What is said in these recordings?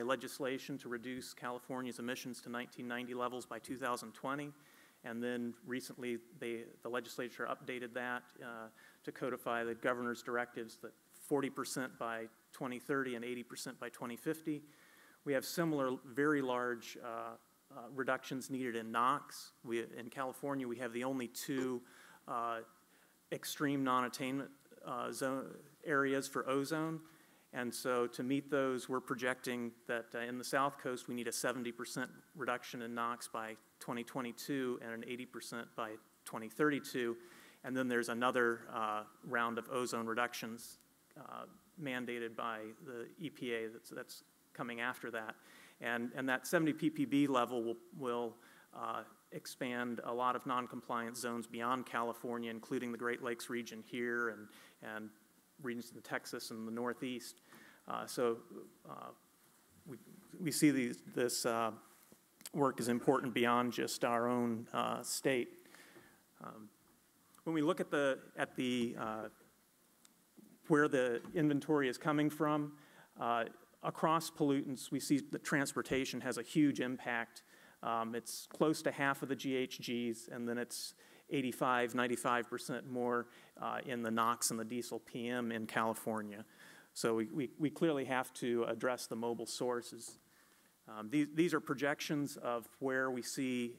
legislation to reduce California's emissions to 1990 levels by 2020. And then recently, the legislature updated that to codify the governor's directives that 40% by 2030 and 80% by 2050. We have similar, very large reductions needed in NOx. In California, we have the only two extreme non-attainment zone areas for ozone. And so to meet those, we're projecting that in the South Coast, we need a 70% reduction in NOx by 2022 and an 80% by 2032. And then there's another round of ozone reductions mandated by the EPA that's coming after that. And that 70 ppb level will expand a lot of non-compliant zones beyond California, including the Great Lakes region here and regions in Texas and the Northeast. We see this work is important beyond just our own state. When we look at where the inventory is coming from, across pollutants, we see that transportation has a huge impact. It's close to half of the GHGs, and then it's 85, 95% more in the NOx and the diesel PM in California. So we clearly have to address the mobile sources. These are projections of where we see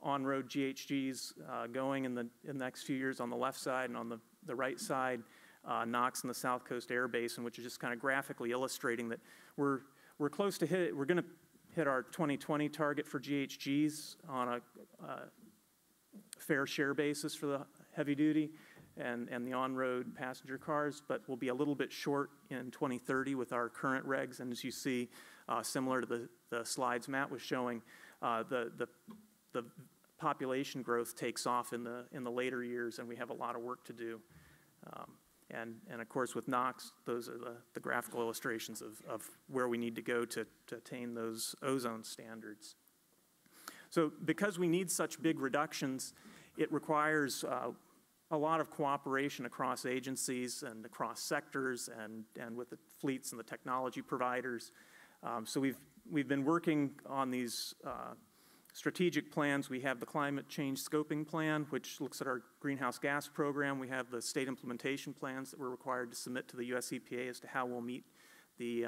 on-road GHGs going in the next few years on the left side, and on the right side, NOx in the South Coast Air Basin, which is just kind of graphically illustrating that we're close to we're going to hit our 2020 target for GHGs on a fair share basis for the heavy duty and the on-road passenger cars, but we'll be a little bit short in 2030 with our current regs. And as you see, similar to the slides Matt was showing, the population growth takes off in the later years, and we have a lot of work to do. And of course, with NOx, those are the graphical illustrations of where we need to go to attain those ozone standards. So because we need such big reductions, it requires a lot of cooperation across agencies and across sectors and with the fleets and the technology providers. So we've been working on these strategic plans. We have the climate change scoping plan, which looks at our greenhouse gas program. We have the state implementation plans that we're required to submit to the US EPA as to how we'll meet the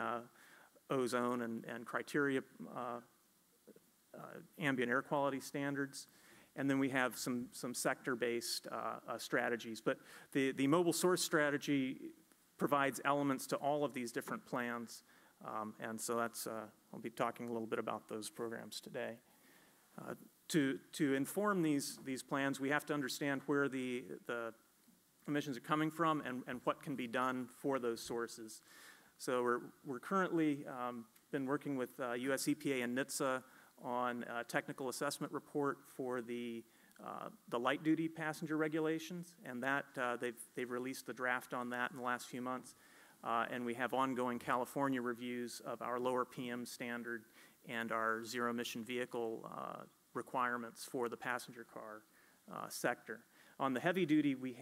ozone and criteria ambient air quality standards. And then we have some sector-based strategies. But the mobile source strategy provides elements to all of these different plans. And so I'll be talking a little bit about those programs today. To inform these plans, we have to understand where the emissions are coming from and what can be done for those sources. So we're currently been working with US EPA and NHTSA on a technical assessment report for the light-duty passenger regulations, and that they've released the draft on that in the last few months. And we have ongoing California reviews of our lower PM standard and our zero-emission vehicle requirements for the passenger car sector. On the heavy-duty, we've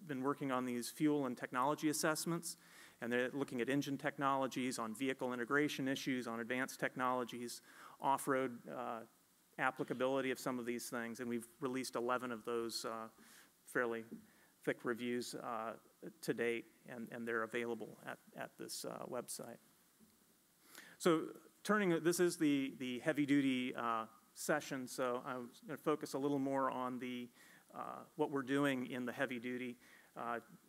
been working on these fuel and technology assessments, and they're looking at engine technologies, on vehicle integration issues, on advanced technologies, off-road applicability of some of these things, and we've released 11 of those fairly thick reviews to date, and they're available at this website. So this is the heavy-duty session, so I'm going to focus a little more on what we're doing in the heavy-duty.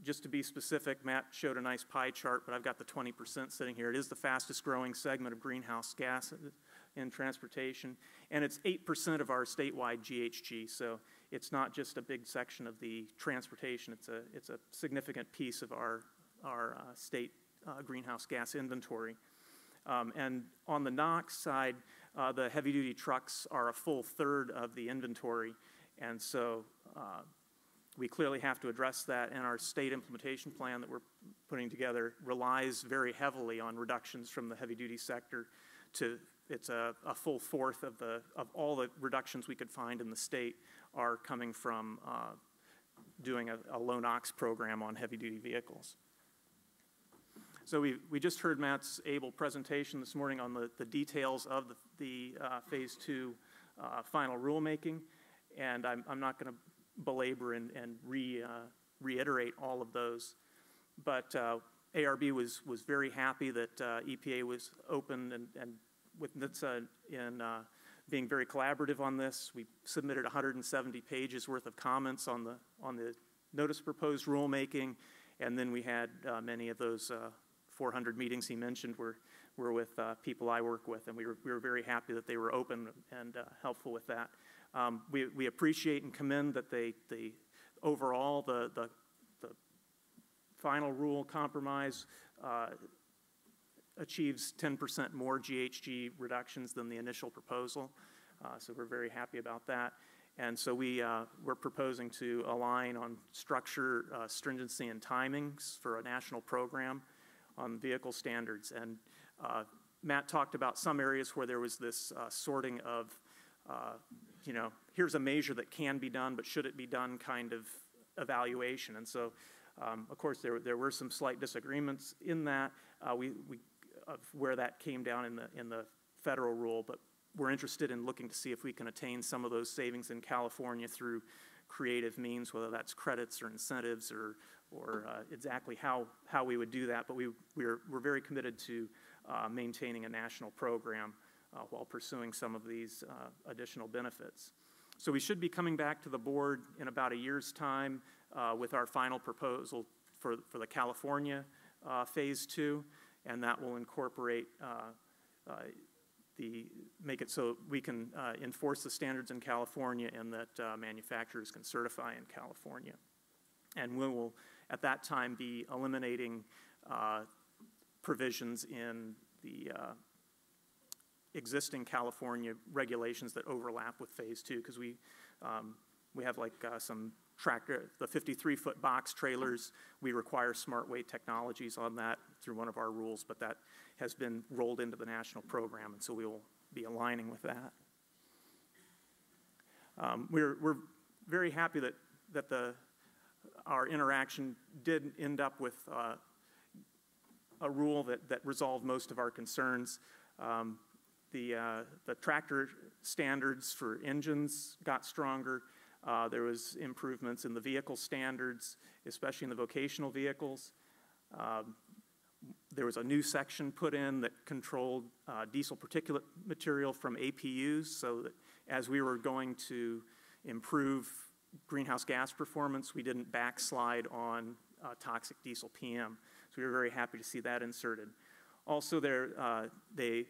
Just to be specific, Matt showed a nice pie chart, but I've got the 20% sitting here. It is the fastest growing segment of greenhouse gas in transportation, and it's 8% of our statewide GHG, so it's not just a big section of the transportation, it's a significant piece of our state greenhouse gas inventory. And on the NOx side, the heavy-duty trucks are a full third of the inventory, and so we clearly have to address that, and our state implementation plan that we're putting together relies very heavily on reductions from the heavy-duty sector. It's a full fourth of all the reductions we could find in the state are coming from doing a low NOx program on heavy-duty vehicles. So we just heard Matt's able presentation this morning on the details of the Phase 2 final rulemaking, and I'm not going to belabor and reiterate all of those. But ARB was very happy that EPA was open and with NHTSA in being very collaborative on this. We submitted 170 pages worth of comments on the notice proposed rulemaking, and then we had many of those 400 meetings he mentioned were with people I work with, and we were very happy that they were open and helpful with that. We appreciate and commend that they overall the final rule compromise achieves 10% more GHG reductions than the initial proposal, so we're very happy about that. And so we're proposing to align on structure, stringency, and timings for a national program on vehicle standards. And Matt talked about some areas where there was this sorting of, you know, here's a measure that can be done, but should it be done kind of evaluation. And so, of course, there were some slight disagreements in that, of where that came down in the federal rule, but we're interested in looking to see if we can attain some of those savings in California through creative means, whether that's credits or incentives or exactly how we would do that. But we're very committed to maintaining a national program while pursuing some of these additional benefits. So we should be coming back to the board in about a year's time with our final proposal for the California Phase 2, and that will incorporate make it so we can enforce the standards in California and that manufacturers can certify in California. And we will, at that time, be eliminating provisions in the existing California regulations that overlap with Phase 2, because we have like some tractor, the 53-foot box trailers, we require smart weight technologies on that through one of our rules, but that has been rolled into the national program, and so we will be aligning with that. We're very happy that our interaction did end up with a rule that resolved most of our concerns. The tractor standards for engines got stronger. There was improvements in the vehicle standards, especially in the vocational vehicles. There was a new section put in that controlled diesel particulate material from APUs, so that as we were going to improve greenhouse gas performance, we didn't backslide on toxic diesel PM. So we were very happy to see that inserted. Also, they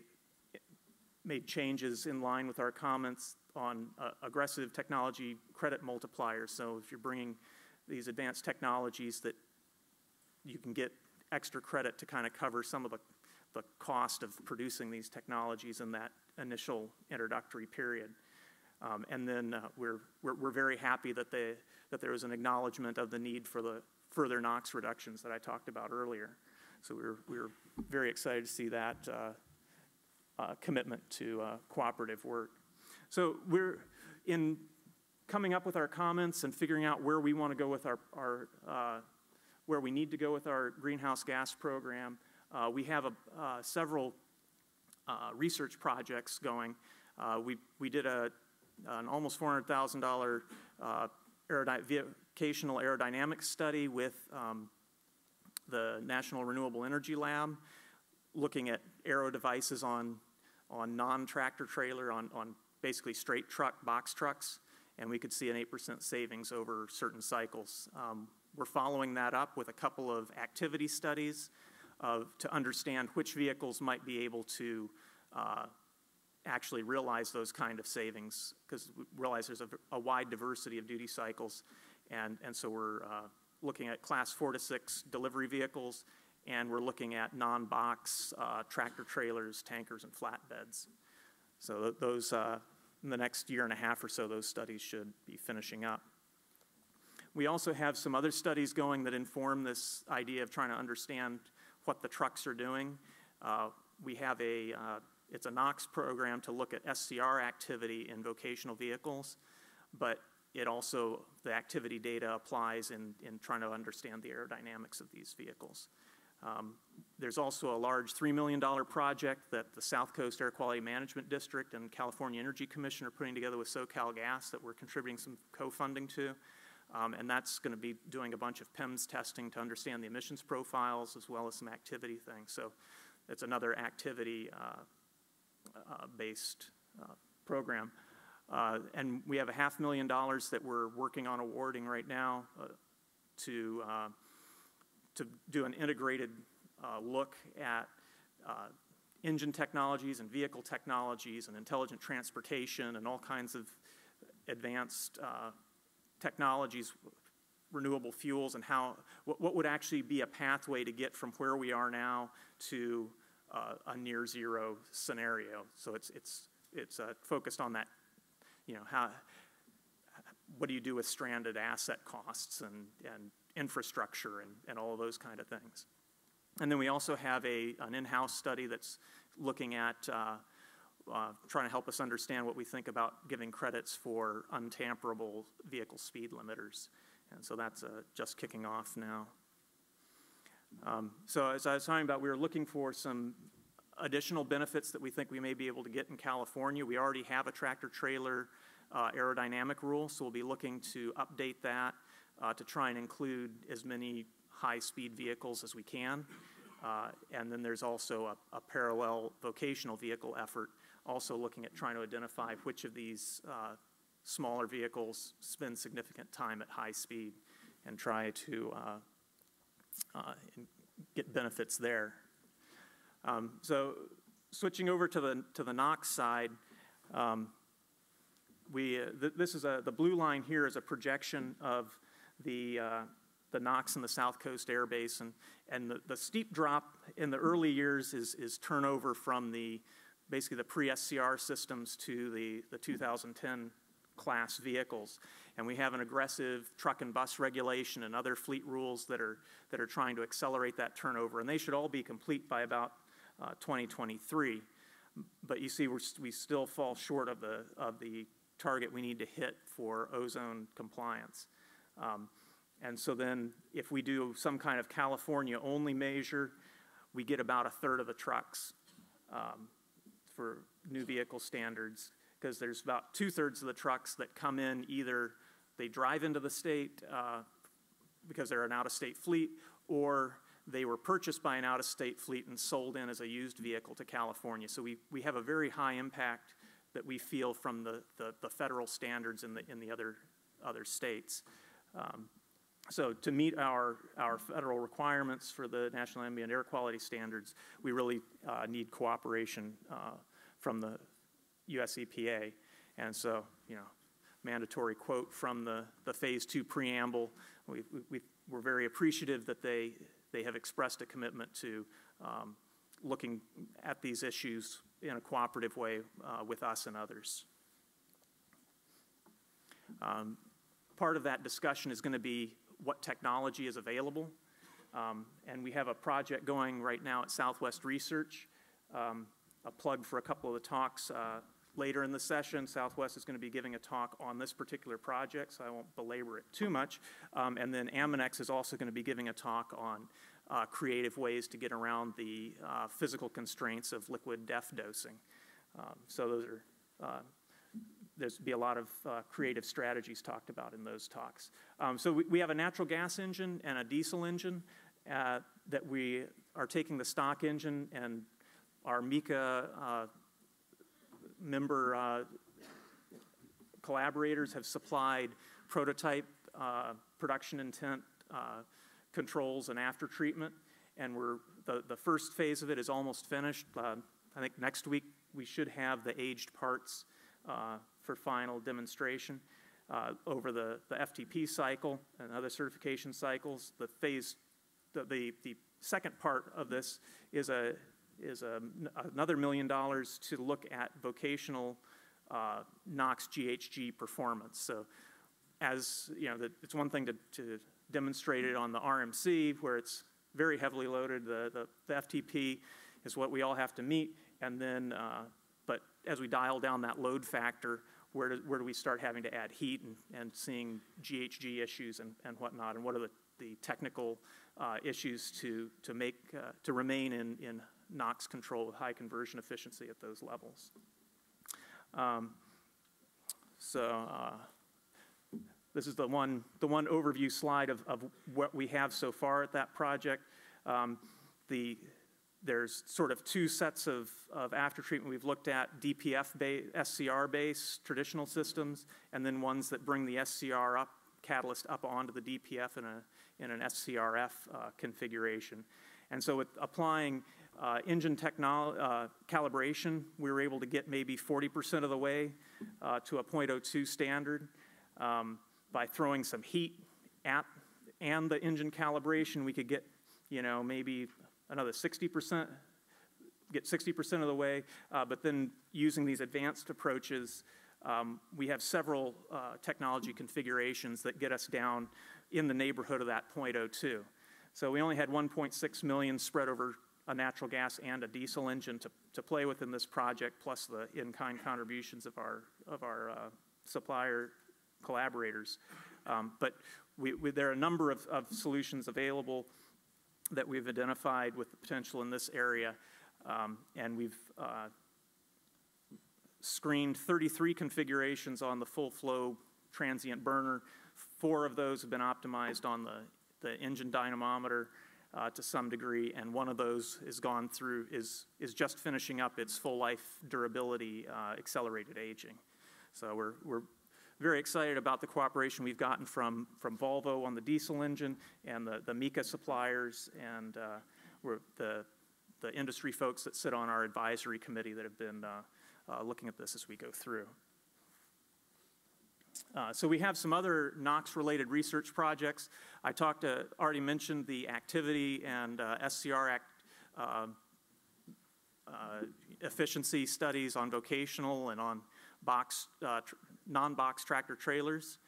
made changes in line with our comments on aggressive technology credit multipliers. So if you're bringing these advanced technologies, that you can get extra credit to kind of cover some of the cost of producing these technologies in that initial introductory period. And then we're very happy that there was an acknowledgement of the need for the further NOx reductions that I talked about earlier. So we're very excited to see that commitment to cooperative work. So we're in coming up with our comments and figuring out where we want to go with where we need to go with our greenhouse gas program. We have several research projects going. We did an almost $400,000 vocational aerodynamics study with the National Renewable Energy Lab, looking at aero devices on non-tractor trailer, on basically straight truck, box trucks, and we could see an 8% savings over certain cycles. We're following that up with a couple of activity studies to understand which vehicles might be able to actually realize those kind of savings, because we realize there's a wide diversity of duty cycles, and so we're looking at class 4 to 6 delivery vehicles, and we're looking at non-box tractor trailers, tankers, and flatbeds. So those, in the next year and a half or so, those studies should be finishing up. We also have some other studies going that inform this idea of trying to understand what the trucks are doing. We have it's a NOx program to look at SCR activity in vocational vehicles, but it also, the activity data applies in trying to understand the aerodynamics of these vehicles. There's also a large $3 million project that the South Coast Air Quality Management District and California Energy Commission are putting together with SoCalGas that we're contributing some co-funding to. And that's going to be doing a bunch of PEMS testing to understand the emissions profiles as well as some activity things. So it's another activity-based program. And we have $500,000 that we're working on awarding right now to do an integrated look at engine technologies and vehicle technologies and intelligent transportation and all kinds of advanced technologies, renewable fuels, and what would actually be a pathway to get from where we are now to a near zero scenario. So it's focused on that, what do you do with stranded asset costs and infrastructure and all of those kind of things. And then we also have an in-house study that's looking at trying to help us understand what we think about giving credits for untamperable vehicle speed limiters. And so that's just kicking off now. So as I was talking about, we were looking for some additional benefits that we think we may be able to get in California. We already have a tractor-trailer aerodynamic rule, so we'll be looking to update that to try and include as many high-speed vehicles as we can. And then there's also a parallel vocational vehicle effort, also looking at trying to identify which of these smaller vehicles spend significant time at high speed and try to get benefits there. So switching over to the NOx side, this is the blue line here is a projection of the NOx in the South Coast Air Basin, and the steep drop in the early years is turnover from basically the pre-SCR systems to the 2010 class vehicles. And we have an aggressive truck and bus regulation and other fleet rules that are trying to accelerate that turnover, and they should all be complete by about 2023. But you see, we still fall short of the target we need to hit for ozone compliance. And so then if we do some kind of California-only measure, we get about a third of the trucks for new vehicle standards, because there's about 2/3 of the trucks that come in, either they drive into the state because they're an out-of-state fleet, or they were purchased by an out-of-state fleet and sold in as a used vehicle to California. So we have a very high impact that we feel from the federal standards in the other states. So to meet our federal requirements for the National Ambient Air Quality Standards, we really need cooperation from the US EPA. And so, mandatory quote from the Phase 2 preamble, we're very appreciative that they have expressed a commitment to looking at these issues in a cooperative way with us and others. Part of that discussion is going to be what technology is available. And we have a project going right now at Southwest Research. A plug for a couple of the talks later in the session. Southwest is going to be giving a talk on this particular project, so I won't belabor it too much. And then Ammonex is also going to be giving a talk on creative ways to get around the physical constraints of liquid DEF dosing. So those are there's be a lot of creative strategies talked about in those talks. So we have a natural gas engine and a diesel engine that we are taking the stock engine, and our MECA member collaborators have supplied prototype production intent controls and after treatment, and the first phase of it is almost finished. I think next week we should have the aged parts for final demonstration over the FTP cycle and other certification cycles. The second part of this is another $1 million to look at vocational NOx GHG performance. So as you know, it's one thing to demonstrate it on the RMC where it's very heavily loaded. The FTP is what we all have to meet, and then but as we dial down that load factor, where do we start having to add heat and seeing GHG issues and whatnot, and what are the technical issues to remain in NOx control with high conversion efficiency at those levels. This is the one overview slide of what we have so far at that project. There's sort of two sets of after treatment we've looked at: SCR-based traditional systems, and then ones that bring the SCR catalyst up onto the DPF in an SCRF configuration. And so with applying engine calibration, we were able to get maybe 40% of the way to a .02 standard. By throwing some heat and the engine calibration, we could get, maybe another 60%, get 60% of the way. But then using these advanced approaches, we have several technology configurations that get us down in the neighborhood of that .02. So we only had 1.6 million spread over a natural gas and a diesel engine to play with in this project, plus the in-kind contributions of our supplier collaborators. But there are a number of solutions available that we've identified with the potential in this area, and we've screened 33 configurations on the full flow transient burner. 4 of those have been optimized on the engine dynamometer to some degree, and one of those is just finishing up its full life durability accelerated aging. So we're very excited about the cooperation we've gotten from Volvo on the diesel engine, and the Mica suppliers, and the industry folks that sit on our advisory committee that have been looking at this as we go through. So we have some other NOx-related research projects. I already mentioned the activity and SCR efficiency studies on vocational and on non-box tractor trailers.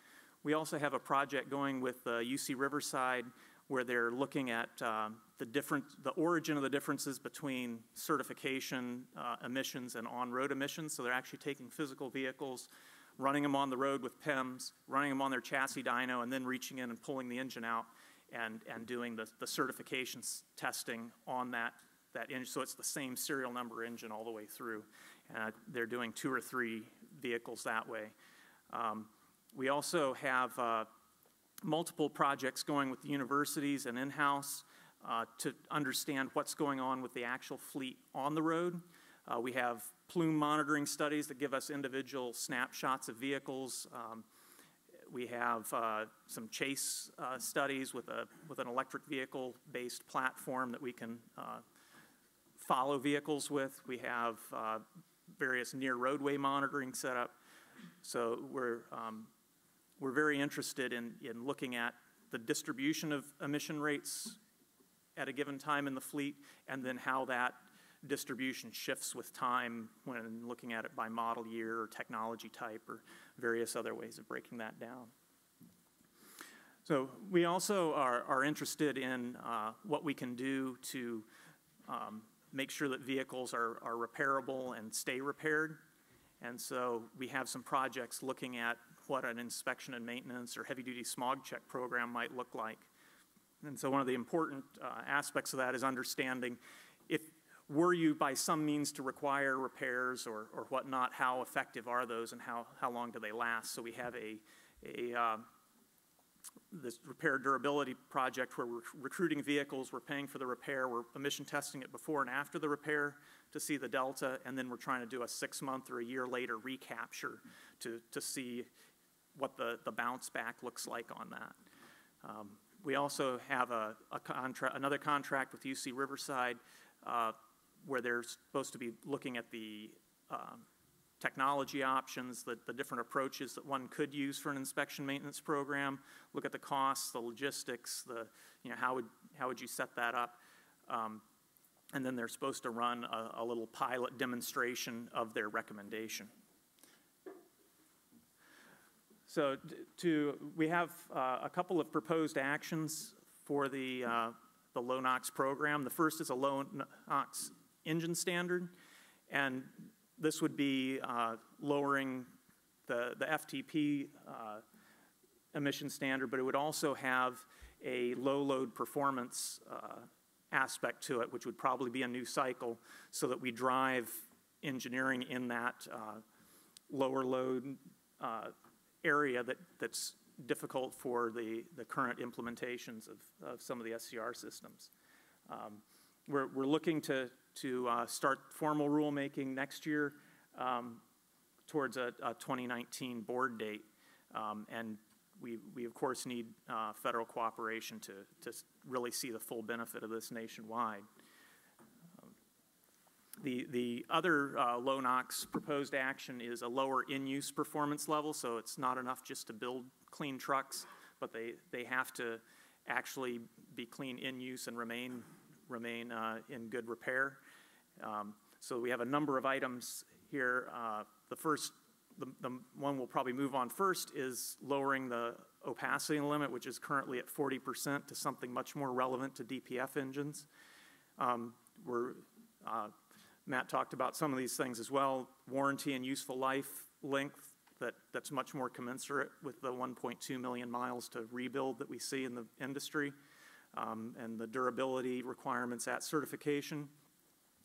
We also have a project going with UC Riverside where they're looking at the origin of the differences between certification emissions and on-road emissions. So they're actually taking physical vehicles, running them on the road with PEMs, running them on their chassis dyno, and then reaching in and pulling the engine out and doing the certification testing on that engine. So it's the same serial number engine all the way through. They're doing 2 or 3 vehicles that way. We also have multiple projects going with the universities and in-house to understand what's going on with the actual fleet on the road. We have plume monitoring studies that give us individual snapshots of vehicles. We have some chase studies with an electric vehicle-based platform that we can follow vehicles with. We have various near roadway monitoring set up. So we're very interested in looking at the distribution of emission rates at a given time in the fleet, and then how that distribution shifts with time when looking at it by model year or technology type or various other ways of breaking that down. So we also are interested in what we can do to make sure that vehicles are repairable and stay repaired. And so we have some projects looking at what an inspection and maintenance or heavy-duty smog check program might look like. And so one of the important aspects of that is understanding were you by some means to require repairs or whatnot, how effective are those and how long do they last? So we have this repair durability project where we're recruiting vehicles, we're paying for the repair, we're emission testing it before and after the repair to see the delta, and then we're trying to do a 6-month or a year later recapture to see what the bounce back looks like on that. We also have another contract with UC Riverside where they're supposed to be looking at the technology options, the different approaches that one could use for an inspection maintenance program, look at the costs, the logistics, how would you set that up, and then they're supposed to run a little pilot demonstration of their recommendation. So we have a couple of proposed actions for the low NOx program. The first is a low NOx engine standard, and this would be lowering the FTP emission standard, but it would also have a low-load performance aspect to it, which would probably be a new cycle, so that we drive engineering in that lower load area that's difficult for the current implementations of some of the SCR systems. We're looking to start formal rulemaking next year towards a 2019 board date, and we of course need federal cooperation to really see the full benefit of this nationwide. The other low NOx proposed action is a lower in-use performance level, so it's not enough just to build clean trucks, but they have to actually be clean in use and remain in good repair. So we have a number of items here. The one we'll probably move on first is lowering the opacity limit, which is currently at 40%, to something much more relevant to DPF engines. Matt talked about some of these things as well. Warranty and useful life length, that's much more commensurate with the 1.2 million miles to rebuild that we see in the industry, and the durability requirements at certification.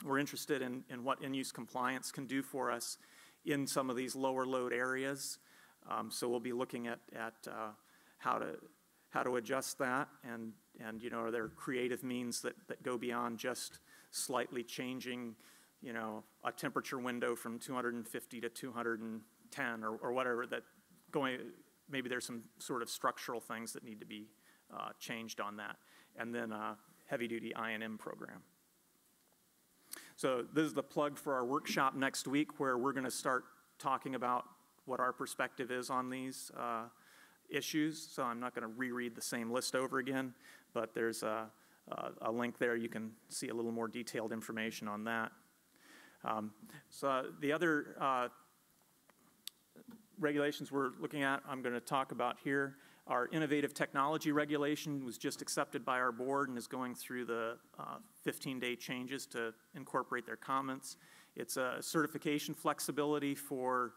We're interested in what in-use compliance can do for us in some of these lower load areas. So we'll be looking at how to adjust that, and you know, are there creative means that go beyond just slightly changing, you know, a temperature window from 250 to 210 or whatever, maybe there's some sort of structural things that need to be changed on that. And then heavy-duty I&M program. So this is the plug for our workshop next week, where we're going to start talking about what our perspective is on these issues. So I'm not going to reread the same list over again, but there's a link there. You can see a little more detailed information on that. So the other regulations we're looking at, I'm going to talk about here. Our innovative technology regulation was just accepted by our board and is going through the 15-day changes to incorporate their comments. It's a certification flexibility for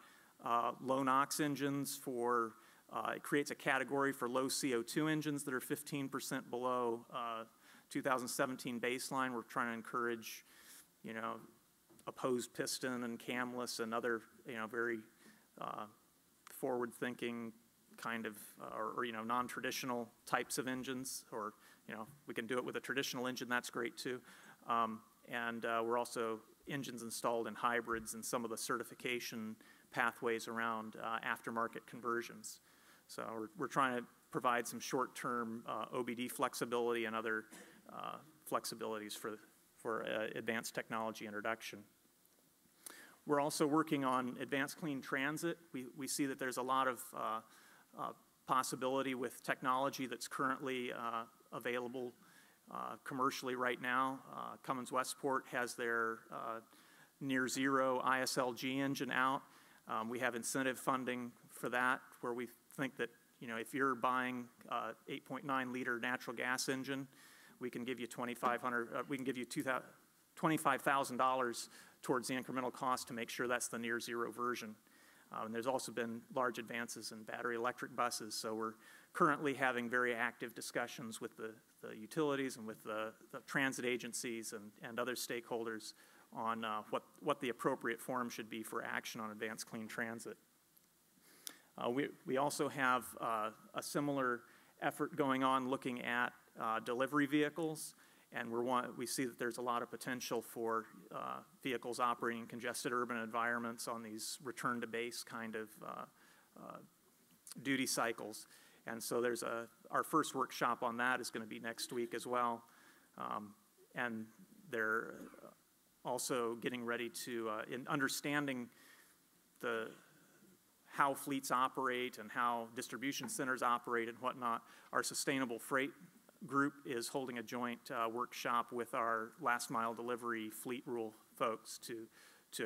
low NOx engines. It creates a category for low CO2 engines that are 15% below 2017 baseline. We're trying to encourage, you know, opposed piston and camless and other, you know, very forward-thinking kind of, or you know, non-traditional types of engines. Or, you know, we can do it with a traditional engine, that's great too. And we're also engines installed in hybrids and some of the certification pathways around aftermarket conversions. So we're trying to provide some short-term OBD flexibility and other flexibilities for advanced technology introduction. We're also working on advanced clean transit. We see that there's a lot of possibility with technology that's currently available commercially right now. Cummins Westport has their near zero ISLG engine out. We have incentive funding for that, where we think that, you know, if you're buying 8.9 liter natural gas engine, we can give you $25,000 towards the incremental cost to make sure that's the near zero version. And there's also been large advances in battery electric buses, so we're currently having very active discussions with the utilities and with the transit agencies and other stakeholders on what the appropriate forum should be for action on advanced clean transit. We also have a similar effort going on looking at delivery vehicles, and we see that there's a lot of potential for vehicles operating in congested urban environments on these return to base kind of duty cycles. And so there's our first workshop on that is going to be next week as well. And they're also getting ready to, in understanding how fleets operate and how distribution centers operate and whatnot, our sustainable freight group is holding a joint workshop with our last mile delivery fleet rule folks to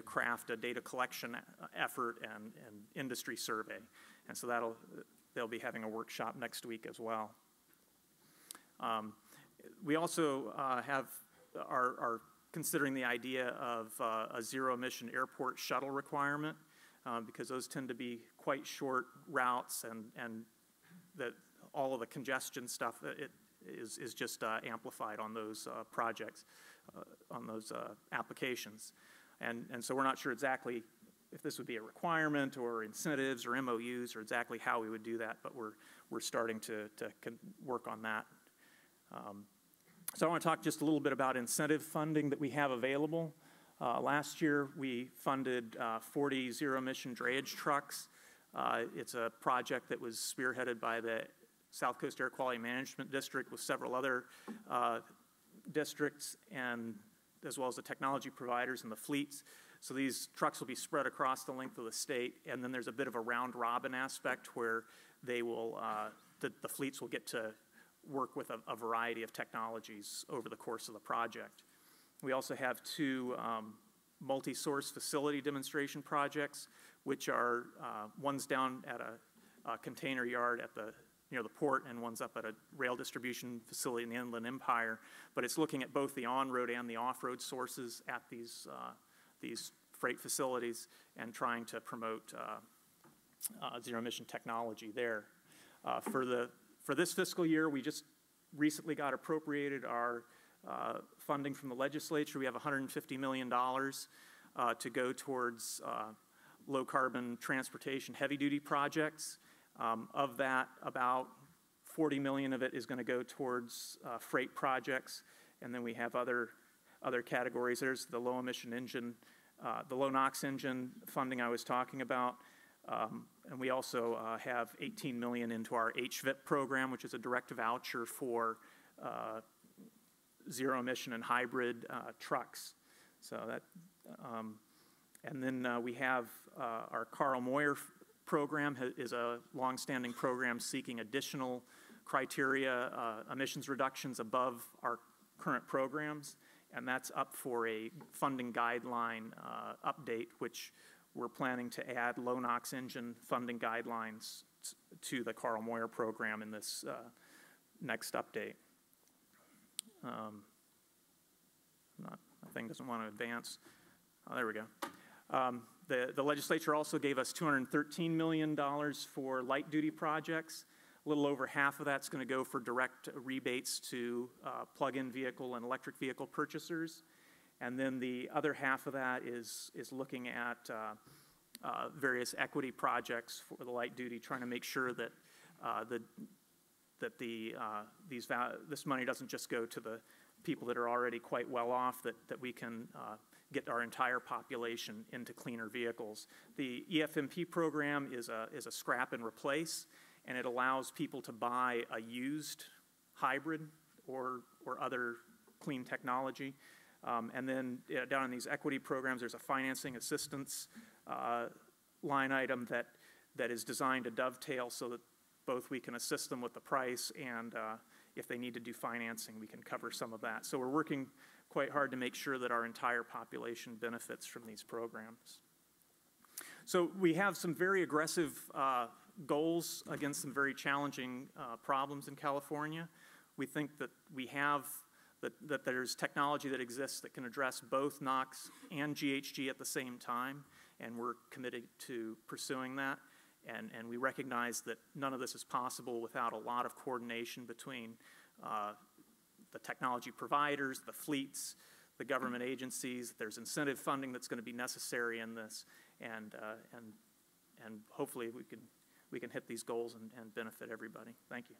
craft a data collection effort and industry survey. And so they'll be having a workshop next week as well. We also are considering the idea of a zero emission airport shuttle requirement, because those tend to be quite short routes, and that all of the congestion stuff, is just amplified on those projects, on those applications. And so we're not sure exactly if this would be a requirement or incentives or MOUs or exactly how we would do that, but we're starting to work on that. So I want to talk just a little bit about incentive funding that we have available. Last year we funded 40 zero-emission drayage trucks. It's a project that was spearheaded by the South Coast Air Quality Management District with several other districts, and as well as the technology providers and the fleets. So these trucks will be spread across the length of the state, and then there's a bit of a round-robin aspect where they will, the fleets will get to work with a variety of technologies over the course of the project. We also have two multi-source facility demonstration projects, which are one's down at a container yard at near the port, and one's up at a rail distribution facility in the Inland Empire. But it's looking at both the on-road and the off-road sources at these freight facilities and trying to promote zero-emission technology there. For this fiscal year, we just recently got appropriated our funding from the legislature. We have $150 million to go towards low-carbon transportation heavy-duty projects. Of that, about 40 million of it is going to go towards freight projects, and then we have other categories. There's the low-emission engine, the low-NOx engine funding I was talking about, and we also have 18 million into our HVIP program, which is a direct voucher for zero-emission and hybrid trucks. So that, and then we have our Carl Moyer program is a long-standing program seeking additional criteria, emissions reductions above our current programs, and that's up for a funding guideline update, which we're planning to add low-NOx engine funding guidelines to the Carl Moyer program in this next update. My thing doesn't want to advance. Oh, there we go. The legislature also gave us $213 million for light-duty projects. A little over half of that's going to go for direct rebates to plug-in vehicle and electric vehicle purchasers. And then the other half of that is looking at various equity projects for the light-duty, trying to make sure that this money doesn't just go to the people that are already quite well off, that we can get our entire population into cleaner vehicles. The EFMP program is a scrap and replace, and it allows people to buy a used hybrid or other clean technology. And then down in these equity programs, there's a financing assistance line item that is designed to dovetail so that both we can assist them with the price, and if they need to do financing, we can cover some of that. So we're working quite hard to make sure that our entire population benefits from these programs. So we have some very aggressive goals against some very challenging problems in California. We think that we have, that there's technology that exists that can address both NOx and GHG at the same time, and we're committed to pursuing that. And we recognize that none of this is possible without a lot of coordination between the technology providers, the fleets, the government agencies. There's incentive funding that's going to be necessary in this, and hopefully we can hit these goals and benefit everybody. Thank you.